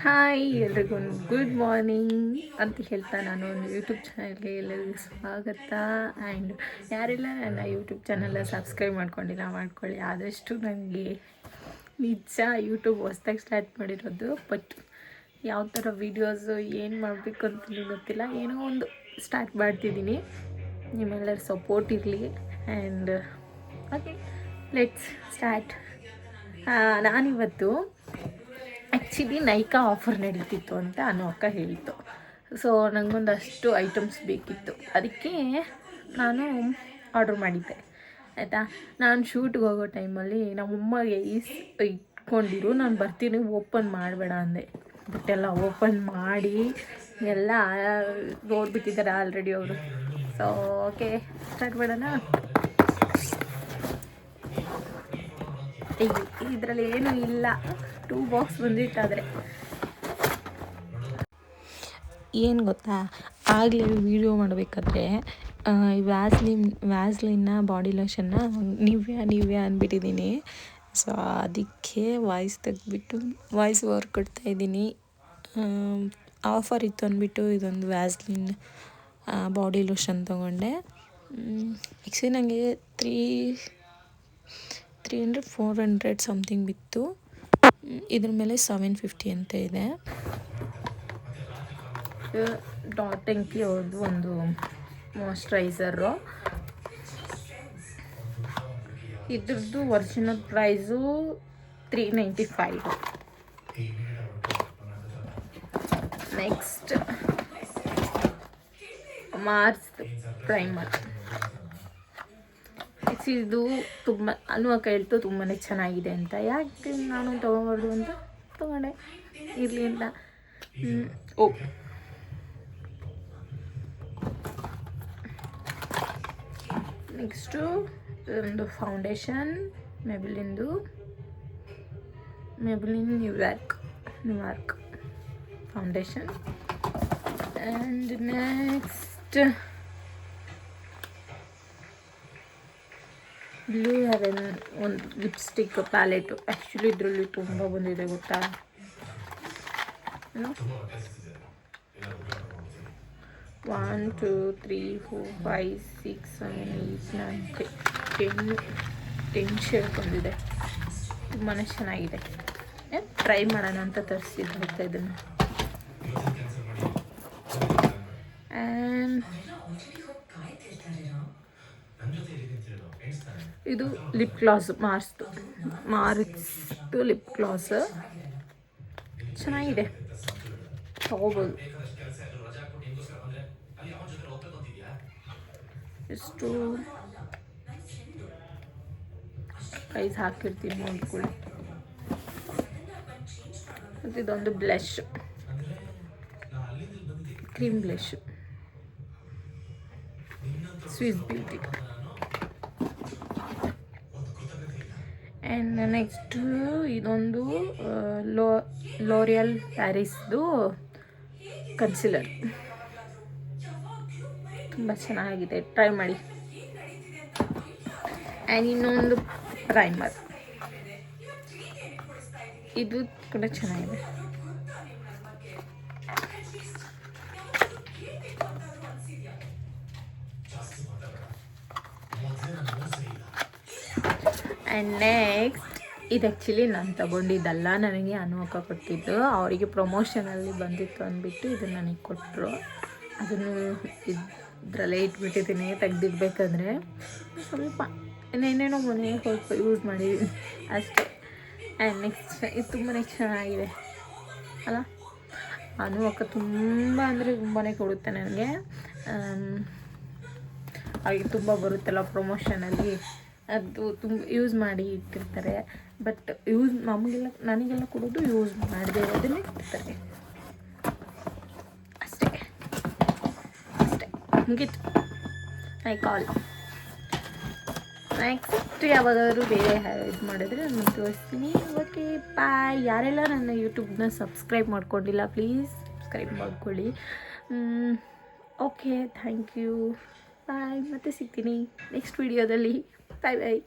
Hi ಎಲ್ರಿಗೂ good morning ಅಂತ ಹೇಳ್ತಾ ನಾನು ಒಂದು ಯೂಟ್ಯೂಬ್ ಚಾನಲ್ಗೆ ಎಲ್ಲರಿಗೂ ಸ್ವಾಗತ. ಆ್ಯಂಡ್ ಯಾರೆಲ್ಲ ನನ್ನ ಯೂಟ್ಯೂಬ್ ಚಾನಲ್ನ ಸಬ್ಸ್ಕ್ರೈಬ್ ಮಾಡ್ಕೊಂಡಿಲ್ಲ ಮಾಡ್ಕೊಳ್ಳಿ. ಆದಷ್ಟು ನನಗೆ ನಿಜ ಯೂಟ್ಯೂಬ್ ಹೊಸ್ದಾಗಿ ಸ್ಟಾರ್ಟ್ ಮಾಡಿರೋದು, ಬಟ್ ಯಾವ ಥರ ವೀಡಿಯೋಸು ಏನು ಮಾಡಬೇಕು ಅಂತಲೂ ಗೊತ್ತಿಲ್ಲ. ಏನೋ ಒಂದು ಸ್ಟಾರ್ಟ್ ಮಾಡ್ತಿದ್ದೀನಿ, ನಿಮ್ಮೆಲ್ಲರ ಸಪೋರ್ಟ್ ಇರಲಿ. And okay, let's start. ನಾನಿವತ್ತು ಆ್ಯಕ್ಚುಲಿ ನೈಕಾ ಆಫರ್ ನಡೀತಿತ್ತು ಅಂತ ಅನ್ನೋ ಅಕ್ಕ ಹೇಳಿತ್ತು. ಸೊ ನನಗೊಂದಷ್ಟು ಐಟಮ್ಸ್ ಬೇಕಿತ್ತು, ಅದಕ್ಕೆ ನಾನು ಆರ್ಡ್ರ್ ಮಾಡಿದ್ದೆ ಆಯಿತಾ. ನಾನು ಶೂಟ್ಗೆ ಹೋಗೋ ಟೈಮಲ್ಲಿ ನಮ್ಮಮ್ಮಗೆ ಇಟ್ಕೊಂಡಿರು, ನಾನು ಬರ್ತೀನಿ ಓಪನ್ ಮಾಡಬೇಡ ಅಂದೆ. ಬಟ್ ಎಲ್ಲ ಓಪನ್ ಮಾಡಿ ಎಲ್ಲ ನೋಡ್ಬಿಟ್ಟಿದ್ದಾರೆ ಆಲ್ರೆಡಿ ಅವರು. ಸೊ ಓಕೆ, ಸ್ಟಾರ್ಟ್ ಮಾಡೋಣ. ಇದರಲ್ಲಿ ಏನೂ ಇಲ್ಲ, 2 ಬಾಕ್ಸ್ ಬಂದಿಟ್ಟಾದರೆ ಏನು ಗೊತ್ತಾ, ಆಗಲೇ ವೀಡಿಯೋ ಮಾಡಬೇಕಾದ್ರೆ ವ್ಯಾಸ್ಲಿನ್ನ ಬಾಡಿ ಲೋಷನ್ನ ನಿವ್ಯಾ ಅಂದ್ಬಿಟ್ಟಿದ್ದೀನಿ. ಸೊ ಅದಕ್ಕೆ ವಾಯ್ಸ್ ತೆಗೆದ್ಬಿಟ್ಟು ವಾಯ್ಸ್ ಓವರ್ ಕೊಡ್ತಾಯಿದ್ದೀನಿ. ಆಫರ್ ಇತ್ತು ಅಂದ್ಬಿಟ್ಟು ಇದೊಂದು ವ್ಯಾಸ್ಲಿನ್ ಬಾಡಿ ಲೋಷನ್ ತೊಗೊಂಡೆ. ಆ್ಯಕ್ಚುಲಿ ನನಗೆ 300-400 ಸಮಥಿಂಗ್ ಬಿತ್ತು. ಇದ್ರ ಮೇಲೆ 750 ಅಂತ ಇದೆ. ಡಾಟ್ ಎಂಕಿ ಅವ್ರದ್ದು ಒಂದು ಮಾಯ್ಶ್ಚರೈಸರು. ಇದ್ರದ್ದು original price 395. Next Mars primer. ಇದು ತುಂಬ ಅನುವಕ ಹೇಳ್ತು ತುಂಬಾ ಚೆನ್ನಾಗಿದೆ ಅಂತ. ಯಾಕೆ ನಾನು ತೊಗೊಬಾರ್ದು ಅಂತ ತೊಗೊಂಡೆ, ಇರಲಿ ಅಂತ. ಓಕೆ, ನೆಕ್ಸ್ಟು ಒಂದು foundation ಮೆಬ್ಲಿನ್ New York foundation. And next blue Heaven ಒಂದು ಲಿಪ್ಸ್ಟಿಕ್ ಪ್ಯಾಲೆಟು. ಆ್ಯಕ್ಚುಲಿ ಇದರಲ್ಲಿ ತುಂಬ ಬಂದಿದೆ ಗೊತ್ತಾ. 1 2 3 4 5 6 7 8 9 10 ಶೇಡ್ ಬಂದಿದೆ. ತುಂಬಾ ಚೆನ್ನಾಗಿದೆ. ಟ್ರೈ ಮಾಡೋಣ ಅಂತ ತರಿಸಿದ್ದೆ ಇದನ್ನು. ಆ್ಯಂಡ್ ಇದು ಲಿಪ್ ಗ್ಲಾಸ್, ಮಾರ್ಸ್ದು ಲಿಪ್ ಗ್ಲಾಸ್ ಚೆನ್ನಾಗಿದೆ, ತಗೋಬೋದು. ಎಷ್ಟು ಪ್ರೈಸ್ ಹಾಕಿರ್ತೀನಿ ನೋಡ್ಕೊಳ್ಳಿ. ಮತ್ತು ಇದೊಂದು blush, cream blush, Swiss beauty. And next ಇದೊಂದು ಲೋರಿಯಲ್ ಪ್ಯಾರಿಸ್ದು ಕನ್ಸಿಲರ್, ತುಂಬ ಚೆನ್ನಾಗಿದೆ, ಟ್ರೈ ಮಾಡಿ. ಆ್ಯಂಡ್ ಇನ್ನೊಂದು ಪ್ರೈಮರ್, ಇದು ಕೂಡ ಚೆನ್ನಾಗಿದೆ. ಆ್ಯಂಡ್ ನೆಕ್ಸ್ಟ್ ಇದು ಆ್ಯಕ್ಚುಲಿ ನಾನು ತಗೊಂಡಿದ್ದಲ್ಲ, ನನಗೆ ಅನುವಕ ಕೊಟ್ಟಿದ್ದು. ಅವರಿಗೆ ಪ್ರಮೋಷನಲ್ಲಿ ಬಂದಿತ್ತು ಅಂದ್ಬಿಟ್ಟು ಇದನ್ನು ನನಗೆ ಕೊಟ್ಟರು. ಅದನ್ನು ಇದರಲ್ಲೇ ಇಟ್ಬಿಟ್ಟಿದ್ದೀನಿ, ತೆಗ್ದಿಡ್ಬೇಕಂದ್ರೆ ಸ್ವಲ್ಪ ಏನೇನೋ ಮನೆಗೆ ಸ್ವಲ್ಪ ಯೂಸ್ ಮಾಡಿದ್ದೀನಿ ಅಷ್ಟೇ. ಆ್ಯಂಡ್ ನೆಕ್ಸ್ಟ್ ಇದು ತುಂಬಾ ಚೆನ್ನಾಗಿದೆ ಅಲ್ಲ. ಅನುವಕ ತುಂಬ ಅಂದರೆ ತುಂಬಾ ಕೊಡುತ್ತೆ ನನಗೆ. ಹಾಗೆ ತುಂಬ ಬರುತ್ತಲ್ಲ ಪ್ರಮೋಷನಲ್ಲಿ, ಅದು ತುಂಬ ಯೂಸ್ ಮಾಡಿ ಇಟ್ಟಿರ್ತಾರೆ. ಬಟ್ ನನಗೆಲ್ಲ ಕೊಡೋದು ಯೂಸ್ ಮಾಡದೇ ಇರೋದನ್ನೇ ಇಟ್ಟಿರ್ತಾರೆ ಅಷ್ಟೇ ಮುಗೀತು. I call. ನೆಕ್ಸ್ಟ್ ಯಾವಾಗಾದರೂ ಬೇರೆ ಇದು ಮಾಡಿದ್ರೆ ನಾನು ತೋರಿಸ್ತೀನಿ. Okay bye. ಯಾರೆಲ್ಲ ನನ್ನ ಯೂಟ್ಯೂಬ್ನ ಸಬ್ಸ್ಕ್ರೈಬ್ ಮಾಡ್ಕೊಂಡಿಲ್ಲ ಪ್ಲೀಸ್ ಸಬ್ಸ್ಕ್ರೈಬ್ ಮಾಡ್ಕೊಳ್ಳಿ. Okay, thank you, bye. ಮತ್ತೆ ಸಿಗ್ತೀನಿ ನೆಕ್ಸ್ಟ್ ವಿಡಿಯೋದಲ್ಲಿ. ಬಾಯ್ ಬಾಯ್.